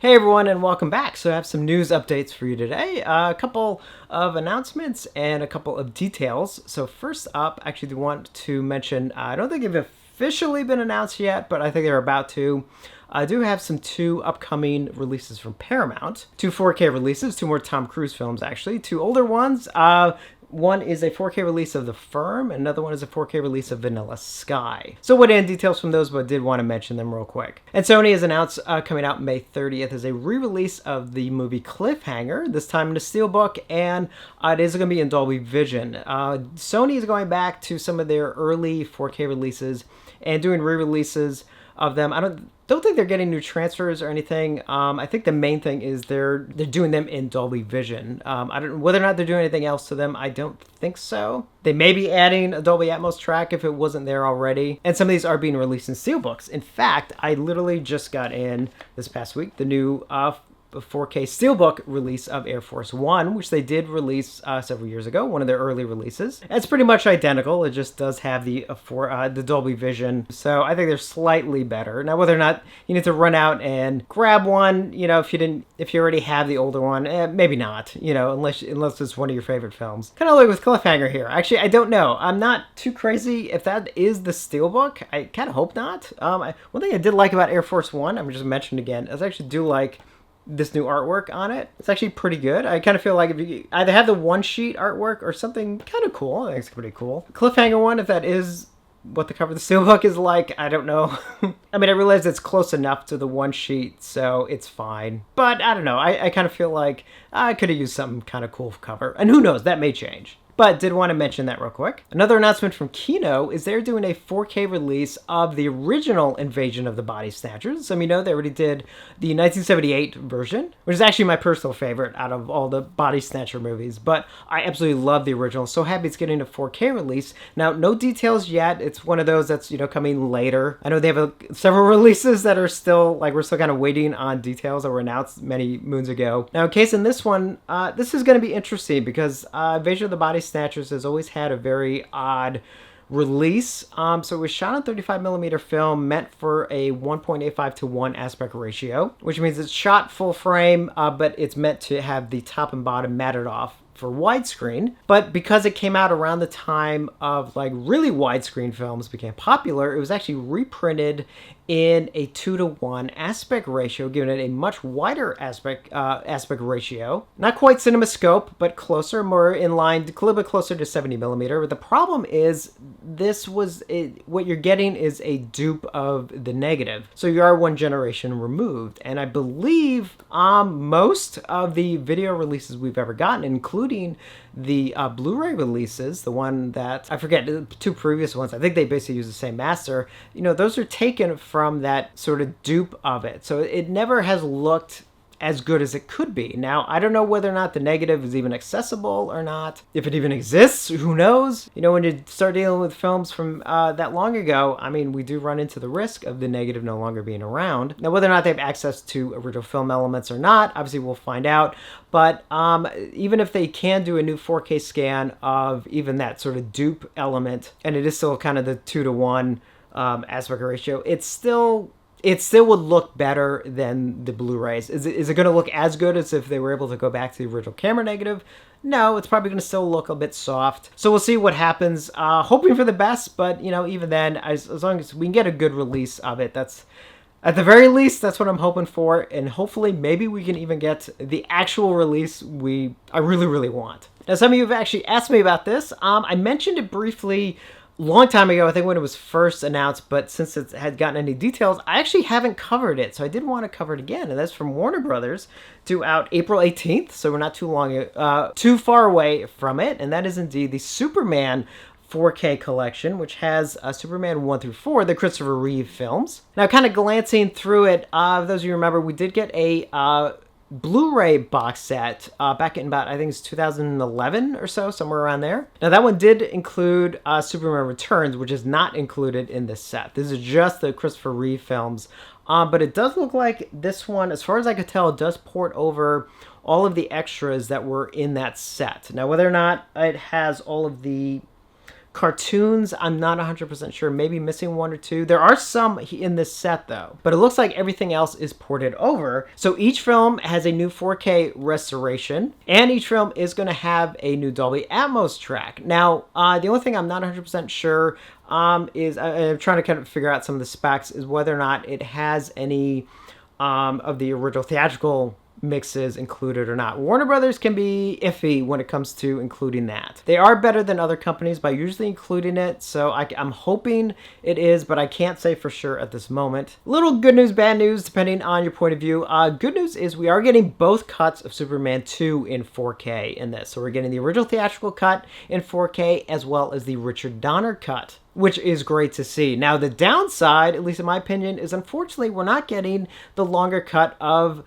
Hey everyone, and welcome back. So I have some news updates for you today. A couple of announcements and a couple of details. So first up, I actually want to mention, I don't think they've officially been announced yet, but I think they're about to. I do have two upcoming releases from Paramount. Two 4K releases, two more Tom Cruise films actually, two older ones. One is a 4K release of The Firm, another one is a 4K release of Vanilla Sky. So what in details from those, but I did want to mention them real quick. And Sony has announced coming out May 30th is a re-release of the movie Cliffhanger, this time in a steelbook, and it is going to be in Dolby Vision. Sony is going back to some of their early 4K releases and doing re-releases of them. I don't think they're getting new transfers or anything. I think the main thing is they're doing them in Dolby Vision. I don't whether or not they're doing anything else to them. I don't think so. They may be adding a Dolby Atmos track if it wasn't there already. And some of these are being released in steelbooks. In fact, I literally just got in this past week the new 4K steelbook release of Air Force One, which they did release several years ago, one of their early releases. It's pretty much identical. It just does have the Dolby Vision, so I think they're slightly better. Now, whether or not you need to run out and grab one, if you already have the older one, maybe not. Unless it's one of your favorite films. Kind of like with Cliffhanger here. Actually, I don't know. I'm not too crazy if that is the steelbook. I kind of hope not. One thing I did like about Air Force One, I'm just mentioning again, is I actually do like this new artwork on it. It's actually pretty good. I kind of feel like if you either have the one sheet artwork or something kind of cool. I think it's pretty cool. Cliffhanger one, if that is what the cover of the steelbook is like, I don't know. I mean, I realize it's close enough to the one sheet, so it's fine. But I don't know. I kind of feel like I could have used something kind of cool for cover. And who knows, that may change. But did want to mention that real quick. Another announcement from Kino is they're doing a 4K release of the original Invasion of the Body Snatchers. Some of you know they already did the 1978 version, which is actually my personal favorite out of all the Body Snatcher movies. But I absolutely love the original. So happy it's getting a 4K release. Now, no details yet. It's one of those that's, coming later. I know they have several releases that are still, we're still kind of waiting on details that were announced many moons ago. Now, in case in this one, this is going to be interesting because Invasion of the Body Snatchers has always had a very odd release. So it was shot on 35mm film, meant for a 1.85 to 1 aspect ratio, which means it's shot full frame, but it's meant to have the top and bottom matted off for widescreen. But because it came out around the time of really widescreen films became popular, it was actually reprinted in a 2:1 aspect ratio, giving it a much wider aspect ratio. Not quite CinemaScope, but closer, more in line, a little bit closer to 70mm. But the problem is, what you're getting is a dupe of the negative. So you are one generation removed. And I believe most of the video releases we've ever gotten, including the Blu-ray releases, the one that, I forget, the two previous ones, I think they basically use the same master, those are taken from that sort of dupe of it. So it never has looked as good as it could be. Now, I don't know whether or not the negative is even accessible or not. If it even exists, who knows? When you start dealing with films from that long ago, I mean, we do run into the risk of the negative no longer being around. Now, whether or not they have access to original film elements or not, obviously we'll find out. But even if they can do a new 4K scan of even that sort of dupe element, and it is still kind of the 2:1 aspect ratio, it still would look better than the Blu-rays. Is it going to look as good as if they were able to go back to the original camera negative? No, it's probably going to still look a bit soft. So we'll see what happens. Hoping for the best, but even then, as long as we can get a good release of it, that's at the very least, that's what I'm hoping for. And hopefully, maybe we can even get the actual release I really, really want. Now, some of you have actually asked me about this. I mentioned it briefly long time ago, I think when it was first announced, but since it had gotten any details, I actually haven't covered it, so I did want to cover it again, and that's from Warner Brothers, due out April 18th, so we're not too far away from it, and that is indeed the Superman 4K collection, which has Superman 1 through 4, the Christopher Reeve films. Now, kind of glancing through it, those of you remember, we did get a Blu-ray box set back in about, I think it's 2011 or so, somewhere around there. Now that one did include Superman Returns, which is not included in this set. This is just the Christopher Reeve films. But it does look like this one, as far as I could tell, does port over all of the extras that were in that set. Now whether or not it has all of the cartoons, I'm not 100% sure. Maybe missing one or two. There are some in this set though, but it looks like everything else is ported over. So each film has a new 4K restoration, and each film is going to have a new Dolby Atmos track. Now, the only thing I'm not 100% sure is I'm trying to kind of figure out some of the specs, is whether or not it has any of the original theatrical mixes included or not. Warner Brothers can be iffy when it comes to including that. They are better than other companies by usually including it, so I'm hoping it is, but I can't say for sure at this moment. Little good news, bad news, depending on your point of view. Good news is we are getting both cuts of Superman 2 in 4K in this. So we're getting the original theatrical cut in 4K as well as the Richard Donner cut, which is great to see. Now, the downside, at least in my opinion, is unfortunately we're not getting the longer cut of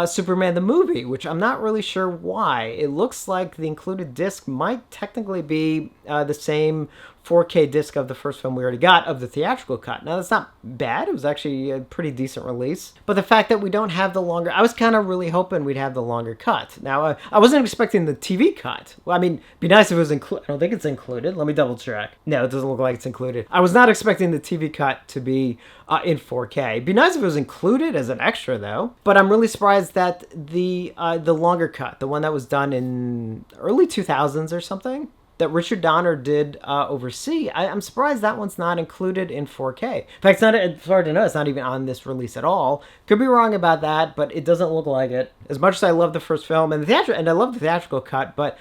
Superman the movie, which I'm not really sure why. It looks like the included disc might technically be the same 4K disc of the first film we already got of the theatrical cut. Now, that's not bad. It was actually a pretty decent release. But the fact that we don't have the longer... I was kind of really hoping we'd have the longer cut. Now, I wasn't expecting the TV cut. Well, I mean, it'd be nice if it was included. I don't think it's included. Let me double check. No, it doesn't look like it's included. I was not expecting the TV cut to be in 4K. It'd be nice if it was included as an extra, though. But I'm really surprised that the longer cut, the one that was done in early 2000s or something, that Richard Donner did oversee, I'm surprised that one's not included in 4K. In fact, it's not, as far as I know, it's not even on this release at all. Could be wrong about that, but it doesn't look like it. As much as I love the first film and I love the theatrical cut, but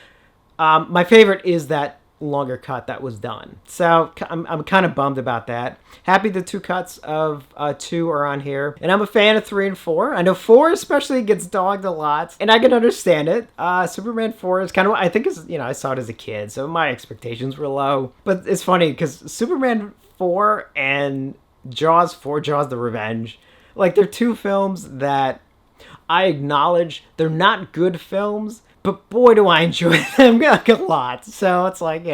my favorite is that longer cut that was done. So I'm kind of bummed about that. Happy the two cuts of 2 are on here. And I'm a fan of 3 and 4. I know 4 especially gets dogged a lot, and I can understand it. Superman 4 is kind of, I think it's, I saw it as a kid, so my expectations were low. But it's funny because Superman 4 and Jaws 4, Jaws the Revenge, like they're two films that I acknowledge they're not good films, but boy, do I enjoy them like a lot. So it's like,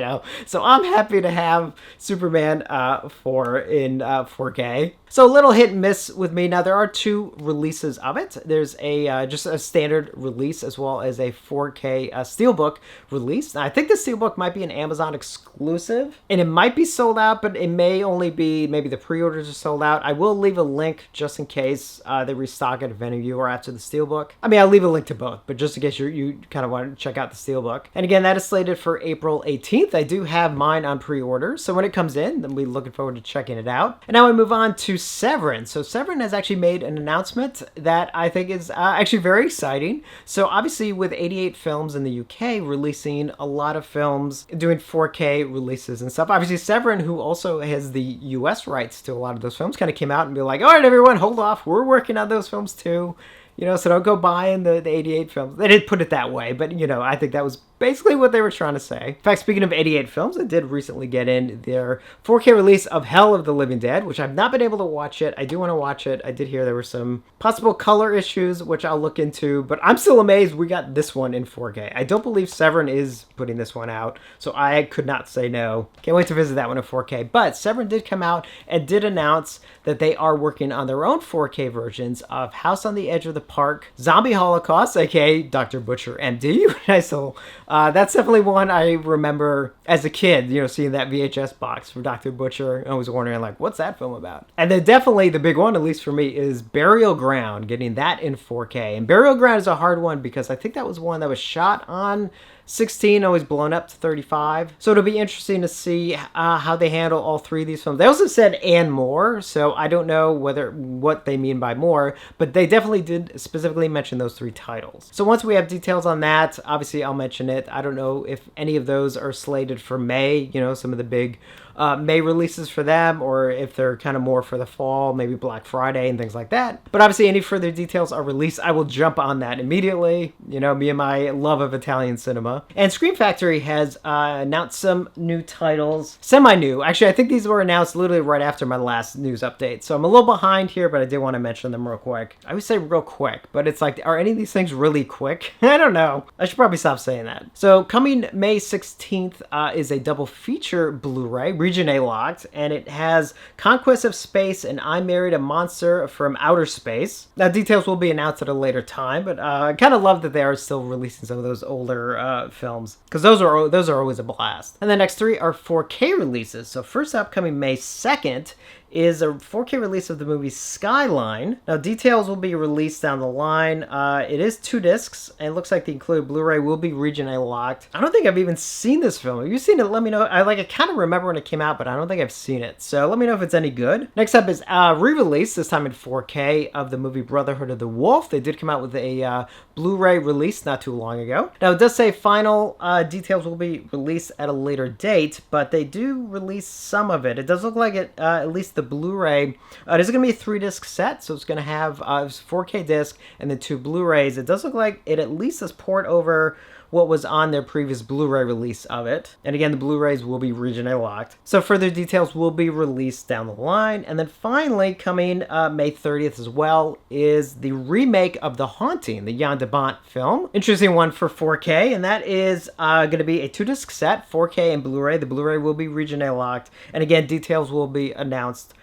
so I'm happy to have Superman 4 in 4K. So a little hit and miss with me. Now, there are 2 releases of it. There's a just a standard release as well as a 4K Steelbook release. Now, I think the Steelbook might be an Amazon exclusive, and it might be sold out, but it may only be, maybe the pre-orders are sold out. I will leave a link just in case they restock it if any of you are after the Steelbook. I mean, I'll leave a link to both, but just in case you kind of want to check out the Steelbook. And again, that is slated for April 18th. I do have mine on pre-order, so when it comes in, then we're looking forward to checking it out. And now we move on to Severin. So Severin has actually made an announcement that I think is actually very exciting. So obviously with 88 Films in the UK releasing a lot of films, doing 4K releases and stuff. Obviously Severin, who also has the US rights to a lot of those films, kind of came out and be like, all right, everyone, hold off. We're working on those films too. So don't go buying the 88 films. They didn't put it that way, but, I think that was basically what they were trying to say. In fact, speaking of 88 Films, I did recently get in their 4K release of Hell of the Living Dead, which I've not been able to watch yet. I do want to watch it. I did hear there were some possible color issues, which I'll look into, but I'm still amazed we got this one in 4K. I don't believe Severin is putting this one out, so I could not say no. Can't wait to visit that one in 4K. But Severin did come out and did announce that they are working on their own 4K versions of House on the Edge of the Park, Zombie Holocaust, aka Dr. Butcher MD. So that's definitely one I remember as a kid, seeing that VHS box for Dr. Butcher. I was wondering, like, what's that film about? And then definitely the big one, at least for me, is Burial Ground, getting that in 4K. And Burial Ground is a hard one because I think that was one that was shot on 16, always blown up to 35. So it'll be interesting to see how they handle all 3 of these films. They also said and more, so I don't know what they mean by more, but they definitely did specifically mention those 3 titles. So once we have details on that, obviously I'll mention it. I don't know if any of those are slated for May, some of the big May releases for them, or if they're kind of more for the fall, maybe Black Friday and things like that. But obviously any further details are released, I will jump on that immediately. Me and my love of Italian cinema. And Scream Factory has announced some new titles, semi-new. Actually, I think these were announced literally right after my last news update. So I'm a little behind here, but I did want to mention them real quick. I would say real quick, but it's like, are any of these things really quick? I don't know. I should probably stop saying that. So coming May 16th is a double feature Blu-ray, Region A locked, and it has Conquest of Space and I Married a Monster from Outer Space. Now, details will be announced at a later time, but I kind of love that they are still releasing some of those older films, because those are always a blast. And the next three are 4K releases. So first up, coming May 2nd, is a 4K release of the movie Skyline. Now, details will be released down the line. It is 2 discs, and it looks like the included Blu-ray will be Region A locked. I don't think I've even seen this film. Have you seen it? Let me know. I kind of remember when it came out, but I don't think I've seen it. So let me know if it's any good. Next up is re-release, this time in 4K, of the movie Brotherhood of the Wolf. They did come out with a Blu-ray release not too long ago. Now, it does say final details will be released at a later date, but they do release some of it. It does look like it, at least the Blu-ray. It is going to be a 3-disc set, so it's going to have 4K disc and then 2 Blu-rays. It does look like it at least does port over what was on their previous Blu-ray release of it. And again, the Blu-rays will be Region A locked. So further details will be released down the line. And then finally, coming May 30th as well, is the remake of The Haunting, the Jan de Bont film. Interesting one for 4K, and that is going to be a 2-disc set, 4K and Blu-ray. The Blu-ray will be Region A locked. And again, details will be announced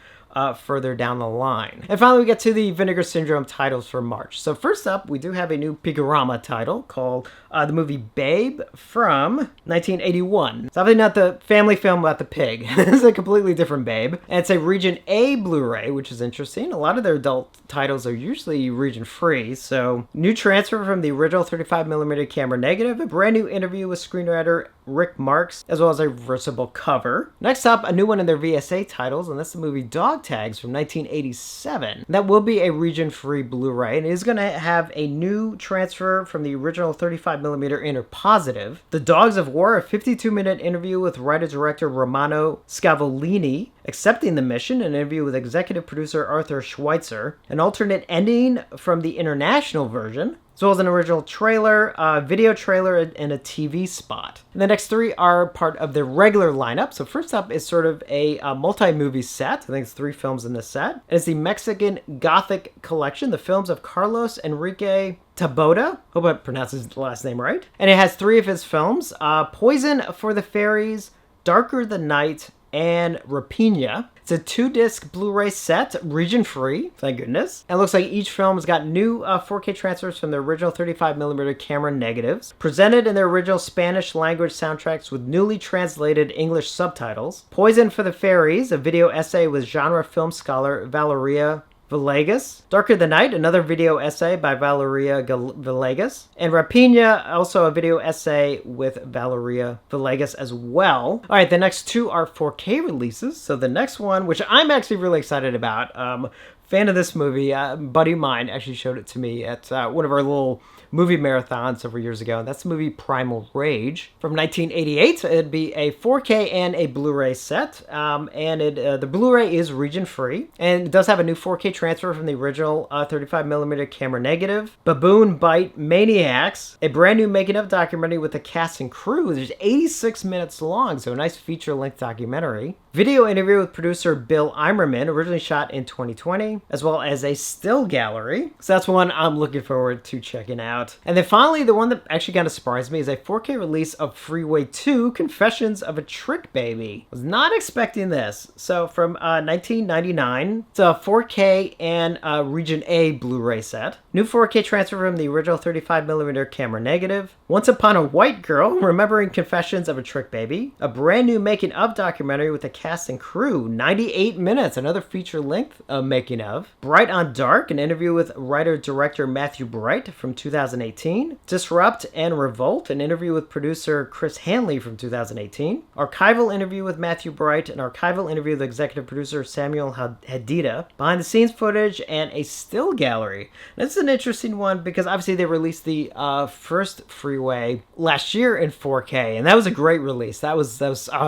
further down the line. And finally, we get to the Vinegar Syndrome titles for March. So first up, we do have a new Pigorama title called the movie Babe from 1981. It's obviously not the family film about the pig. It's a completely different Babe. And it's a Region A Blu-ray, which is interesting. A lot of their adult titles are usually region free. So new transfer from the original 35mm camera negative, a brand new interview with screenwriter Rick Marks, as well as a reversible cover. Next up, a new one in their VSA titles, and that's the movie Dog Tags from 1987. That will be a region-free Blu-ray, and it is going to have a new transfer from the original 35mm inner positive. The Dogs of War, a 52-minute interview with writer-director Romano Scavolini, accepting the mission, an interview with executive producer Arthur Schweitzer, an alternate ending from the international version, as well as an original trailer, a video trailer, and a TV spot. And the next three are part of the regular lineup. So first up is sort of a multi-movie set. I think it's 3 films in this set. And it's the Mexican Gothic Collection, the films of Carlos Enrique Taboada. Hope I pronounced his last name right. And it has 3 of his films, Poison for the Fairies, Darker the Night, and Rapina. It's a 2-disc Blu-ray set, region-free, thank goodness. And it looks like each film has got new 4K transfers from the original 35mm camera negatives, presented in their original Spanish language soundtracks with newly translated English subtitles. Poison for the Fairies, a video essay with genre film scholar Valeria Villegas. Darker the Night, another video essay by Valeria Villegas. And Rapina, also a video essay with Valeria Villegas as well. All right, the next 2 are 4K releases. So the next one, which I'm actually really excited about, fan of this movie, buddy of mine actually showed it to me at one of our little movie marathon several years ago, and that's the movie Primal Rage from 1988. It'd be a 4K and a Blu-ray set, and the Blu-ray is region-free, and it does have a new 4K transfer from the original 35mm camera negative. Baboon Bite Maniacs, a brand new making-of documentary with the cast and crew. There's 86 minutes long, so a nice feature-length documentary. Video interview with producer Bill Eimerman, originally shot in 2020, as well as a still gallery. So that's one I'm looking forward to checking out. And then finally, the one that actually kind of surprised me is a 4K release of Freeway 2, Confessions of a Trick Baby. Was not expecting this. So from 1999, it's a 4K and Region A Blu-ray set. New 4K transfer from the original 35mm camera negative. Once Upon a White Girl, Remembering Confessions of a Trick Baby. A brand new making of documentary with the cast and crew. 98 minutes, another feature length making of. Bright on Dark, an interview with writer-director Matthew Bright from 2018. Disrupt and Revolt, an interview with producer Chris Hanley from 2018. Archival interview with Matthew Bright, an archival interview with executive producer Samuel Hadida. Behind the scenes footage and a still gallery. This is an interesting one because obviously they released the first Freeway last year in 4K, and that was a great release. That was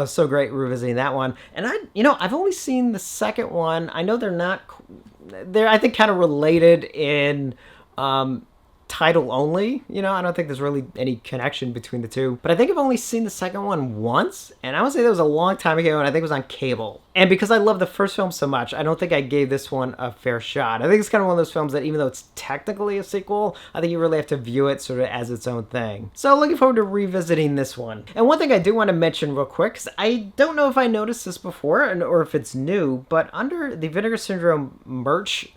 so great revisiting that one. And I've only seen the second one. I know they're I think kind of related in title only. You know, I don't think there's really any connection between the two. But I think I've only seen the second one once, and I would say that was a long time ago, and I think it was on cable. And because I love the first film so much, I don't think I gave this one a fair shot. I think it's kind of one of those films that even though it's technically a sequel, I think you really have to view it sort of as its own thing. So looking forward to revisiting this one. And one thing I do want to mention real quick, because I don't know if I noticed this before or if it's new, but under the Vinegar Syndrome merch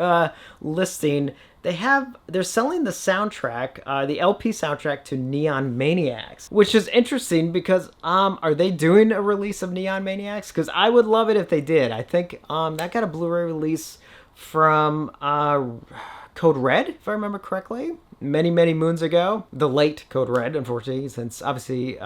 listing, they're selling the soundtrack, the LP soundtrack to Neon Maniacs, which is interesting because are they doing a release of Neon Maniacs? Because I would love it if they did. I think that got a Blu-ray release from Code Red, if I remember correctly, many moons ago. The late Code Red, unfortunately, since obviously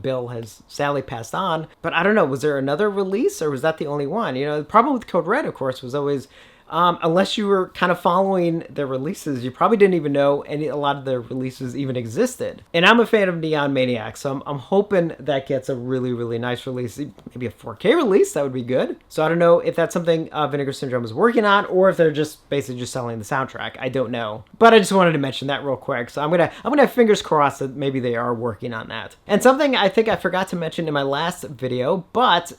Bill has sadly passed on. But I don't know, was there another release or was that the only one? You know, the problem with Code Red, of course, was always unless you were kind of following their releases, you probably didn't even know a lot of their releases even existed. And I'm a fan of Neon Maniacs, so I'm hoping that gets a really nice release, maybe a 4K release. That would be good. So I don't know if that's something Vinegar Syndrome is working on, or if they're just basically just selling the soundtrack. I don't know, but I just wanted to mention that real quick. So I'm gonna have fingers crossed that maybe they are working on that. And something I think I forgot to mention in my last video, but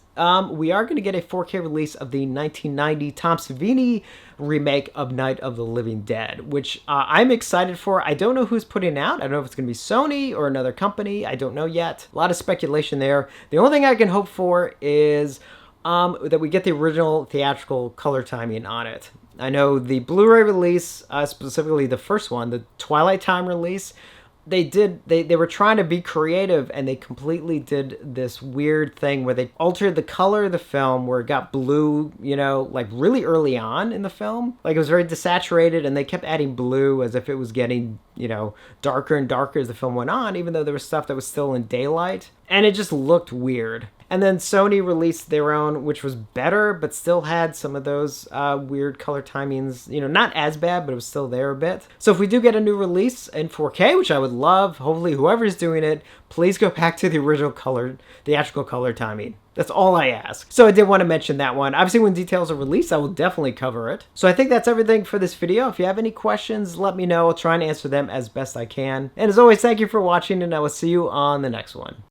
we are going to get a 4K release of the 1990 Tom Savini remake of Night of the Living Dead, which I'm excited for. I don't know who's putting it out. I don't know if it's going to be Sony or another company. I don't know yet. A lot of speculation there. The only thing I can hope for is that we get the original theatrical color timing on it. I know the Blu-ray release, specifically the first one, the Twilight Time release, they were trying to be creative, and they completely did this weird thing where they altered the color of the film where it got blue, like really early on in the film. Like it was very desaturated, and they kept adding blue as if it was getting, darker and darker as the film went on, even though there was stuff that was still in daylight. And it just looked weird. And then Sony released their own, which was better, but still had some of those weird color timings, not as bad, but it was still there a bit. So if we do get a new release in 4K, which I would love, hopefully whoever's doing it, please go back to the original theatrical color timing. That's all I ask. So I did want to mention that one. Obviously, when details are released, I will definitely cover it. So I think that's everything for this video. If you have any questions, let me know. I'll try and answer them as best I can. And as always, thank you for watching, and I will see you on the next one.